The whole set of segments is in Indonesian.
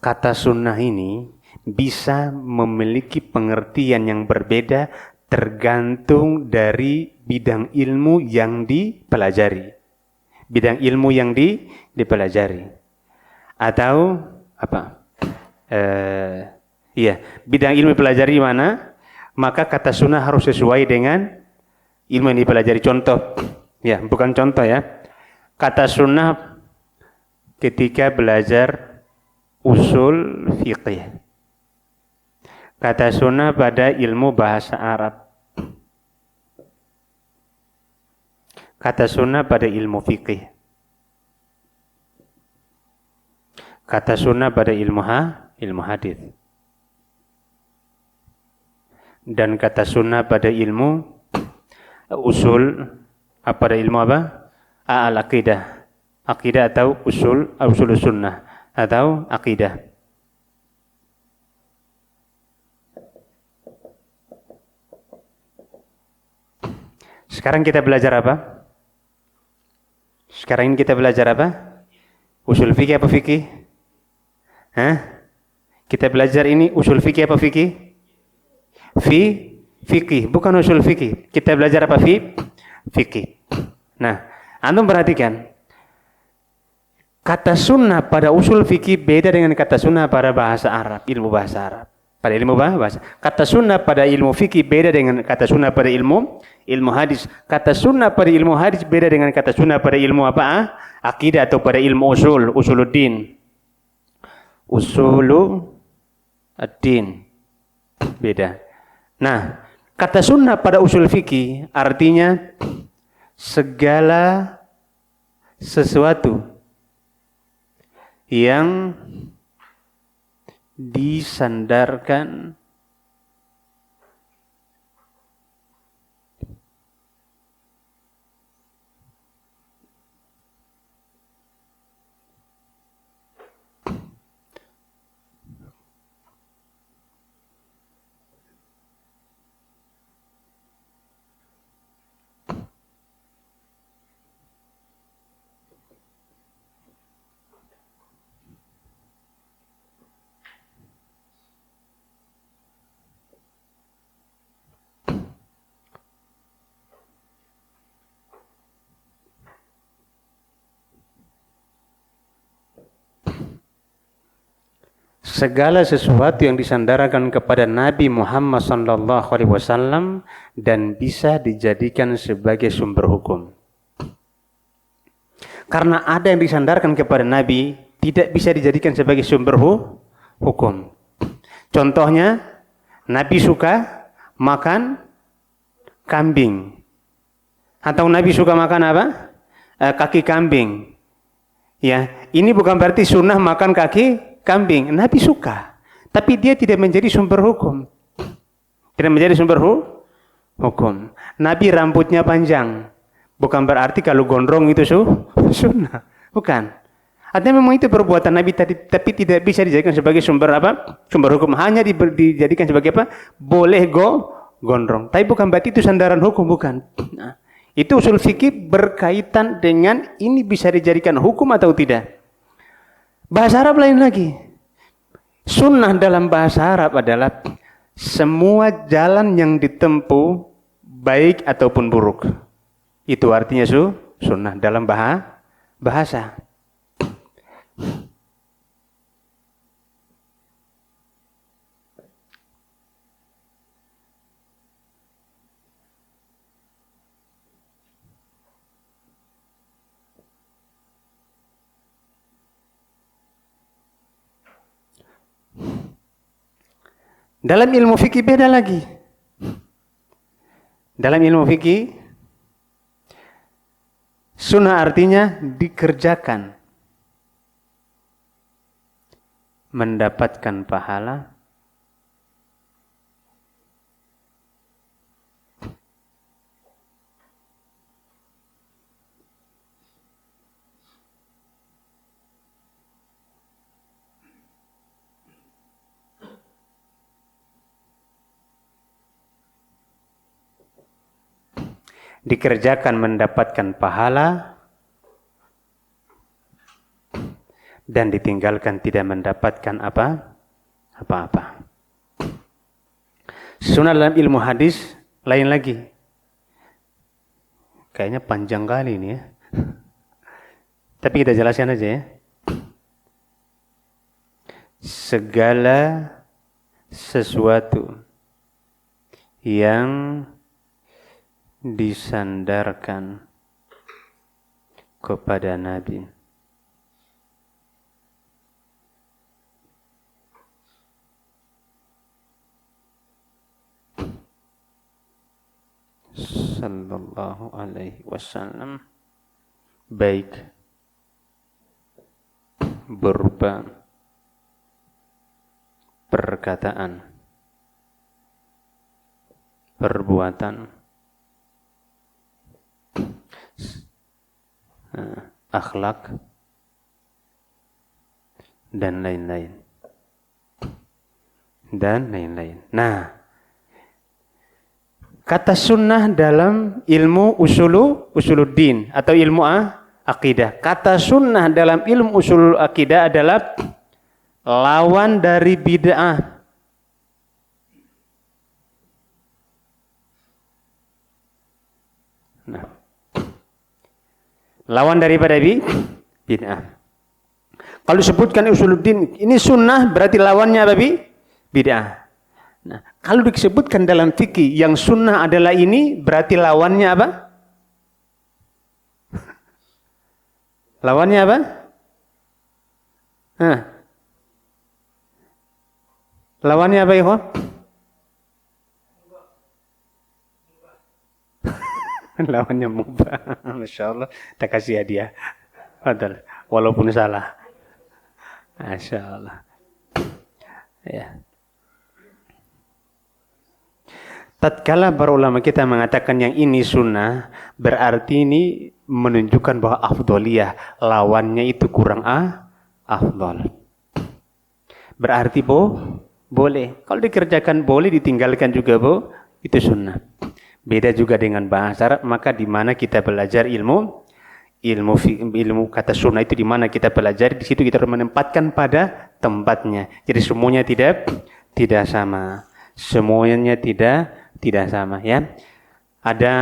kata sunnah ini bisa memiliki pengertian yang berbeda tergantung dari bidang ilmu yang dipelajari. Bidang ilmu yang dipelajari. Atau apa? Bidang ilmu dipelajari mana? Maka kata sunnah harus sesuai dengan ilmu yang dipelajari. Contoh, bukan contoh ya. Kata sunnah ketika belajar usul fiqih. Kata sunnah pada ilmu bahasa Arab. Kata sunnah pada ilmu fiqih. Kata sunnah pada ilmu hadis. Dan kata sunnah pada ilmu usul, pada ilmu apa? Al-aqidah. Aqidah atau usul sunnah atau aqidah. Sekarang kita belajar apa? Sekarang ini kita belajar apa? Usul fikih apa fikih? Kita belajar ini usul fikih apa fikih? Fikih, bukan usul fikih. Kita belajar apa fikih. Nah, antum perhatikan. Kata sunnah pada usul fikih beda dengan kata sunnah pada bahasa Arab, ilmu bahasa Arab. Pada ilmu bahasa. Kata sunnah pada ilmu fikih beda dengan kata sunnah pada ilmu hadis. Kata sunnah pada ilmu hadis beda dengan kata sunnah pada ilmu apa? Akidah atau pada ilmu usuluddin. Usuluddin. Beda. Nah, kata sunnah pada usul fikih artinya segala sesuatu yang disandarkan segala sesuatu yang disandarkan kepada Nabi Muhammad SAW dan bisa dijadikan sebagai sumber hukum. Karena ada yang disandarkan kepada Nabi tidak bisa dijadikan sebagai sumber hukum. Contohnya, Nabi suka makan kambing. Atau Nabi suka makan apa? Kaki kambing. Ya, ini bukan berarti sunnah makan kaki kambing. Nabi suka, tapi dia tidak menjadi sumber hukum. Tidak menjadi sumber hukum. Nabi rambutnya panjang, bukan berarti kalau gondrong itu sunnah. Bukan. Artinya memang itu perbuatan Nabi tadi, tapi tidak bisa dijadikan sebagai sumber apa? Sumber hukum. Hanya dijadikan sebagai apa? Boleh gondrong. Tapi bukan berarti itu sandaran hukum, bukan. Nah, itu usul fikih berkaitan dengan ini bisa dijadikan hukum atau tidak. Bahasa Arab lain lagi. Sunnah dalam bahasa Arab adalah semua jalan yang ditempuh baik ataupun buruk. Itu artinya sunnah dalam bahasa. Dalam ilmu fikih beda lagi. Dalam ilmu fikih, sunnah artinya dikerjakan, mendapatkan pahala, dan ditinggalkan tidak mendapatkan apa-apa. Sunnah dalam ilmu hadis lain lagi. Kayaknya panjang kali ini ya. Tapi kita jelaskan aja ya. Segala sesuatu yang disandarkan kepada Nabi sallallahu alaihi wasallam, baik berupa perkataan, perbuatan, akhlak, dan lain-lain. Nah, kata sunnah dalam ilmu usuluddin atau ilmu akidah. Kata sunnah dalam ilmu usul akidah adalah lawan dari bid'ah. Nah, lawan daripada bid'ah. Kalau disebutkan usuluddin, ini sunnah berarti lawannya apa bid'ah. Nah, kalau disebutkan dalam fikih yang sunnah adalah ini, berarti lawannya apa? Lawannya apa? Lawannya apa ya? Lawannya mubah. Masya Allah, kita kasih hadiah. Walaupun salah. Masya Allah. Ya. Tatkala para ulama kita mengatakan yang ini sunnah, berarti ini menunjukkan bahwa afdoliyah, lawannya itu kurang afdol. Berarti boleh. Kalau dikerjakan boleh, ditinggalkan juga itu sunnah. Beda juga dengan bahasa Arab, maka di mana kita belajar ilmu kata sunnah itu di mana kita pelajari, di situ kita harus menempatkan pada tempatnya. Jadi semuanya tidak sama. Semuanya tidak sama ya. Ada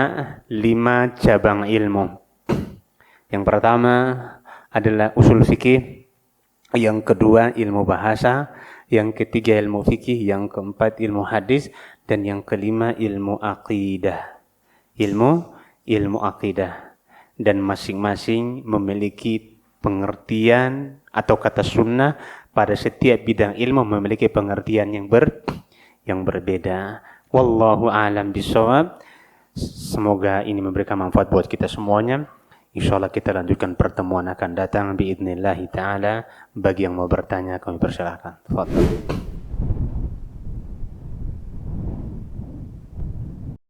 5 cabang ilmu. Yang pertama adalah usul fikih, yang kedua ilmu bahasa, yang ketiga ilmu fikih, yang keempat ilmu hadis, dan yang kelima ilmu akidah. Ilmu akidah. Dan masing-masing memiliki pengertian atau kata sunnah pada setiap bidang ilmu memiliki pengertian yang berbeda. Wallahu a'lam bishawab. Semoga ini memberikan manfaat buat kita semuanya. Insyaallah kita lanjutkan pertemuan akan datang biidznillah taala. Bagi yang mau bertanya kami persilahkan. Tafadhol.